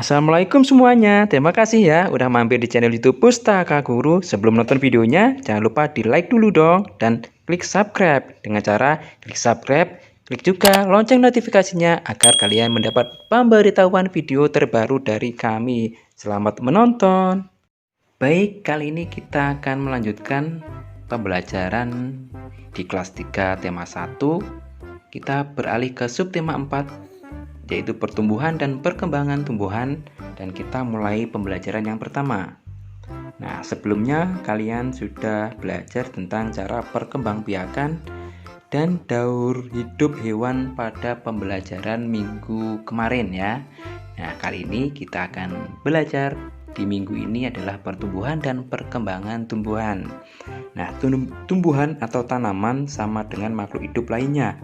Assalamualaikum semuanya. Terima kasih ya udah mampir di channel YouTube Pustaka Guru. Sebelum nonton videonya, jangan lupa di like dulu dong dan klik subscribe. Dengan cara klik subscribe, klik juga lonceng notifikasinya agar kalian mendapat pemberitahuan video terbaru dari kami. Selamat menonton. Baik, kali ini kita akan melanjutkan pembelajaran di kelas 3 tema 1. Kita beralih ke subtema 4, yaitu pertumbuhan dan perkembangan tumbuhan, dan kita mulai pembelajaran yang pertama. Nah, sebelumnya kalian sudah belajar tentang cara perkembangbiakan dan daur hidup hewan pada pembelajaran minggu kemarin ya. Nah, kali ini kita akan belajar di minggu ini adalah pertumbuhan dan perkembangan tumbuhan. Nah, tumbuhan atau tanaman sama dengan makhluk hidup lainnya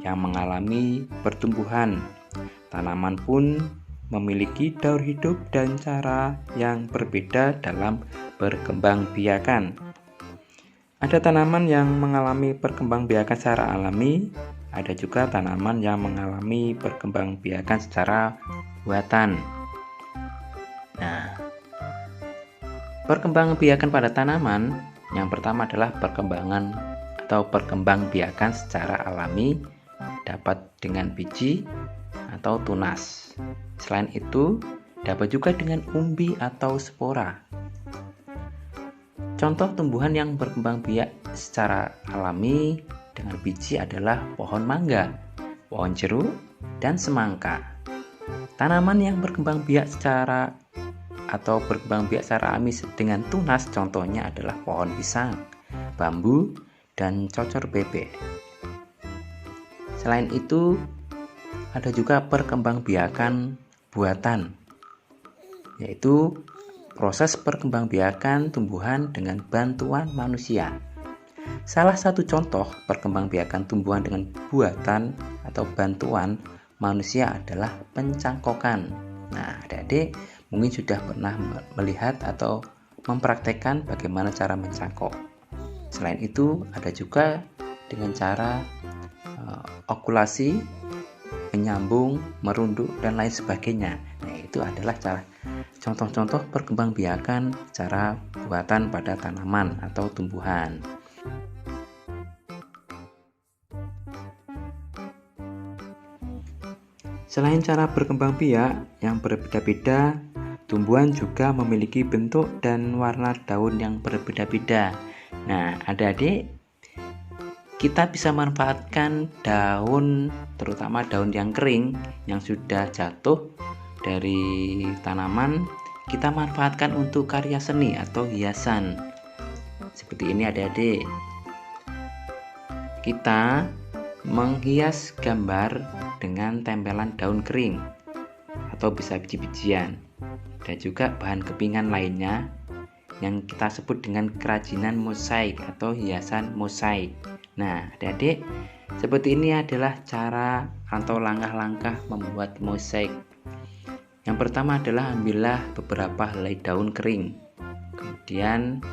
yang mengalami pertumbuhan. Tanaman pun memiliki daur hidup dan cara yang berbeda dalam perkembangbiakan. Ada tanaman yang mengalami perkembangbiakan secara alami, ada juga tanaman yang mengalami perkembangbiakan secara buatan. Nah, perkembangbiakan pada tanaman yang pertama adalah perkembangan atau perkembangbiakan secara alami, dapat dengan biji atau tunas. Selain itu, dapat juga dengan umbi atau spora. Contoh tumbuhan yang berkembang biak secara alami dengan biji adalah pohon mangga, pohon jeruk, dan semangka. Tanaman yang berkembang biak secara alami dengan tunas contohnya adalah pohon pisang, bambu, dan cocor bebek. Selain itu, ada juga perkembangbiakan buatan, yaitu proses perkembangbiakan tumbuhan dengan bantuan manusia. Salah satu contoh perkembangbiakan tumbuhan dengan buatan atau bantuan manusia adalah pencangkokan. Nah, adik-adik mungkin sudah pernah melihat atau mempraktekkan bagaimana cara mencangkok. Selain itu, ada juga dengan cara okulasi, menyambung, merunduk, dan lain sebagainya. Nah, itu adalah cara contoh-contoh perkembangbiakan cara buatan pada tanaman atau tumbuhan. Selain cara berkembang biak yang berbeda-beda, tumbuhan juga memiliki bentuk dan warna daun yang berbeda-beda. Nah, adik-adik, kita bisa manfaatkan daun, terutama daun yang kering yang sudah jatuh dari tanaman, kita manfaatkan untuk karya seni atau hiasan. Seperti ini adik-adik. Kita menghias gambar dengan tempelan daun kering atau bisa biji-bijian, dan juga bahan kepingan lainnya yang kita sebut dengan kerajinan mosaik atau hiasan mosaik. Nah, adik-adik, seperti ini adalah cara atau langkah-langkah membuat mosaik. Yang pertama adalah ambillah beberapa helai daun kering. Kemudian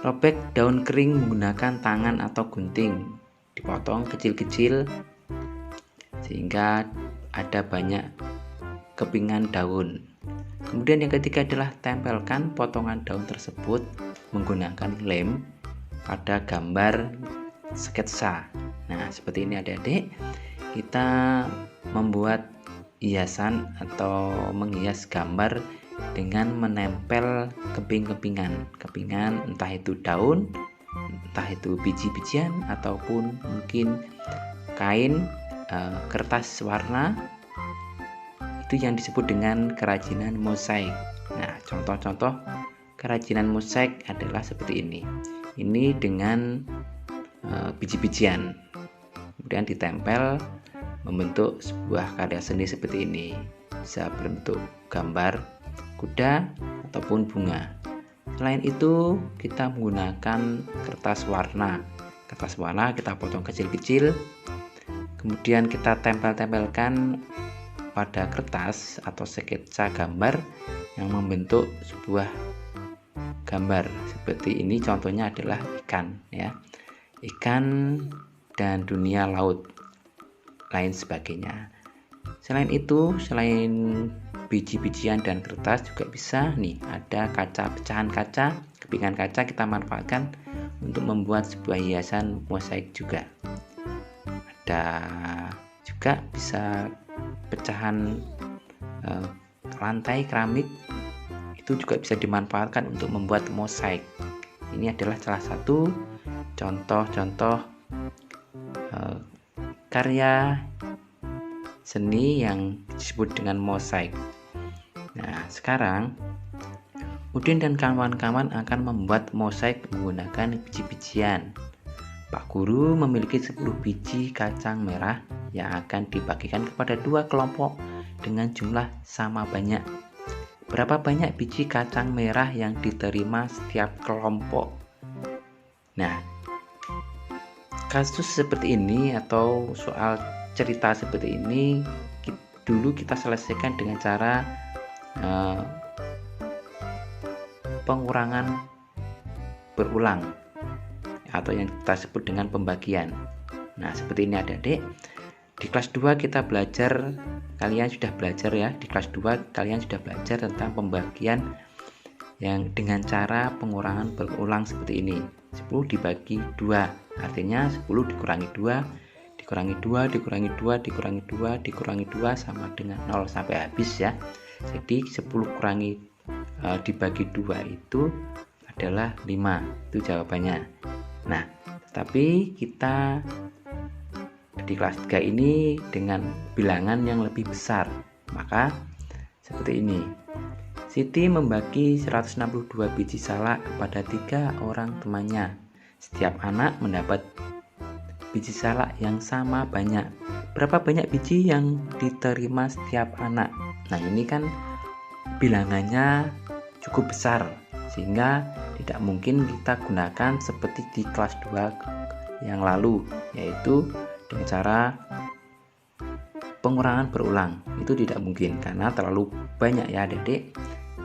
robek daun kering menggunakan tangan atau gunting. Dipotong kecil-kecil sehingga ada banyak kepingan daun. Kemudian yang ketiga adalah tempelkan potongan daun tersebut menggunakan lem pada gambar sketsa. Nah, seperti ini adik-adik, kita membuat hiasan atau menghias gambar dengan menempel kepingan entah itu daun, entah itu biji-bijian, ataupun mungkin kain, kertas warna. Itu yang disebut dengan kerajinan mosaik. Nah, contoh-contoh kerajinan mosaik adalah seperti ini. Ini dengan biji-bijian, kemudian ditempel membentuk sebuah karya seni seperti ini. Bisa berbentuk gambar kuda ataupun bunga. Selain itu, kita menggunakan kertas warna. Kertas warna kita potong kecil-kecil, kemudian kita tempel-tempelkan pada kertas atau sketsa gambar yang membentuk sebuah gambar seperti ini. Contohnya adalah ikan ya, ikan dan dunia laut lain sebagainya. Selain itu, selain biji-bijian dan kertas juga bisa nih, ada kaca, pecahan kaca, kepingan kaca kita manfaatkan untuk membuat sebuah hiasan mosaik juga. Ada juga bisa pecahan lantai keramik, itu juga bisa dimanfaatkan untuk membuat mosaik. Ini adalah salah satu contoh-contoh karya seni yang disebut dengan mosaik. Nah, sekarang Udin dan kawan-kawan akan membuat mosaik menggunakan biji-bijian. Pak Guru memiliki 10 biji kacang merah yang akan dibagikan kepada 2 kelompok dengan jumlah sama banyak. Berapa banyak biji kacang merah yang diterima setiap kelompok? Nah, kasus seperti ini atau soal cerita seperti ini dulu kita selesaikan dengan cara pengurangan berulang atau yang kita sebut dengan pembagian. Nah, seperti ini adik-adik. Di kelas 2 kita belajar, kalian sudah belajar ya, di kelas 2 kalian sudah belajar tentang pembagian yang dengan cara pengurangan berulang seperti ini. 10 dibagi 2, artinya 10 dikurangi 2, dikurangi 2, dikurangi 2, dikurangi 2, dikurangi 2 sama dengan 0 sampai habis ya. Jadi 10 kurangi dibagi 2 itu adalah 5, itu jawabannya. Nah, tetapi kita di kelas 3 ini dengan bilangan yang lebih besar, maka seperti ini. Siti membagi 162 biji salak kepada 3 orang temannya. Setiap anak mendapat biji salak yang sama banyak. Berapa banyak biji yang diterima setiap anak? Nah, ini kan bilangannya cukup besar, sehingga tidak mungkin kita gunakan seperti di kelas 2 yang lalu, yaitu dengan cara pengurangan berulang. Itu tidak mungkin karena terlalu banyak ya adik-adik.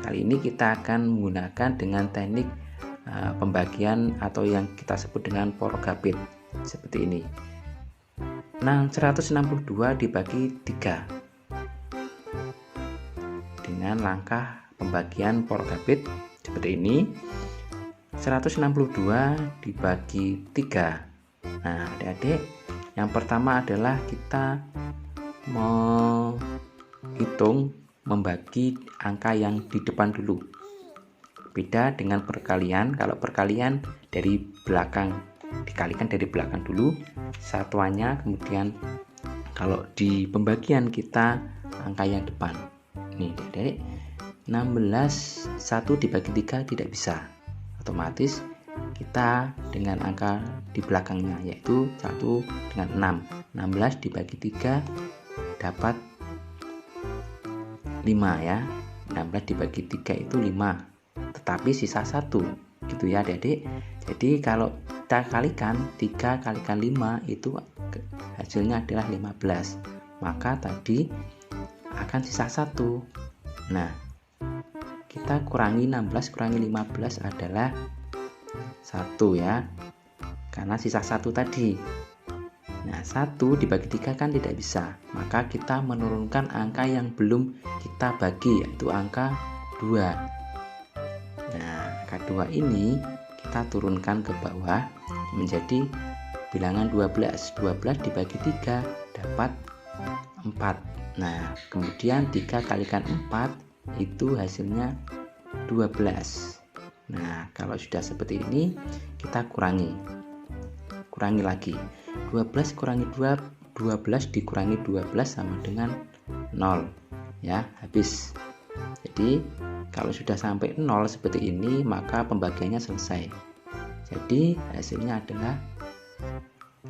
Kali ini kita akan menggunakan dengan teknik pembagian atau yang kita sebut dengan porogabit seperti ini. Nah, 162 dibagi 3 dengan langkah pembagian porogabit seperti ini. 162 dibagi 3. Nah, adik-adik, yang pertama adalah kita menghitung membagi angka yang di depan dulu. Beda dengan perkalian. Kalau perkalian dari belakang, dikalikan dari belakang dulu satuannya, kemudian kalau di pembagian kita angka yang depan. Nih, adik-adik, 16 1 dibagi 3 tidak bisa. Otomatis kita dengan angka di belakangnya, yaitu 1 dengan 6. 16 dibagi 3 dapat 5 ya. 16 dibagi 3 itu 5, tetapi sisa 1 gitu ya adik-adik. Jadi kalau kita kalikan 3 kalikan 5 itu hasilnya adalah 15, maka tadi akan sisa 1. Nah, kita kurangi 16 kurangi 15 adalah 1 ya, karena sisa 1 tadi. Nah, 1 dibagi 3 kan tidak bisa, maka kita menurunkan angka yang belum kita bagi, yaitu angka 2. Nah, angka 2 ini kita turunkan ke bawah menjadi bilangan 12. 12 dibagi 3 dapat 4. Nah, kemudian 3 kalikan 4 itu hasilnya 12. Nah, kalau sudah seperti ini kita kurangi lagi. 12 kurangi 2, 12 dikurangi 12 sama dengan 0 ya, habis. Jadi kalau sudah sampai 0 seperti ini, maka pembagiannya selesai. Jadi hasilnya adalah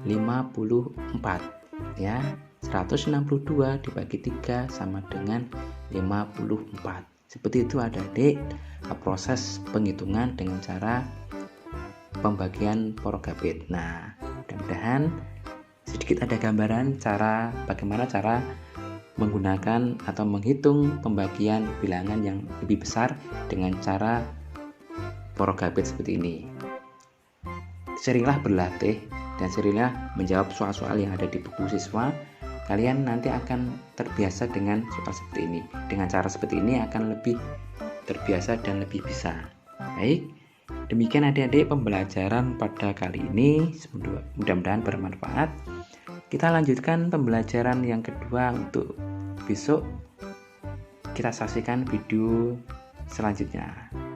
54 ya. 162 dibagi 3 sama dengan 54. Seperti itu adik-adik, proses penghitungan dengan cara pembagian porogabit. Nah, mudah-mudahan sedikit ada gambaran bagaimana cara menggunakan atau menghitung pembagian bilangan yang lebih besar dengan cara porogabit seperti ini. Seringlah berlatih dan seringlah menjawab soal-soal yang ada di buku siswa kalian nanti akan terbiasa dengan soal seperti ini. Dengan cara seperti ini akan lebih terbiasa dan lebih bisa. Baik, demikian adik-adik pembelajaran pada kali ini, mudah-mudahan bermanfaat. Kita lanjutkan pembelajaran yang kedua untuk besok. Kita saksikan video selanjutnya.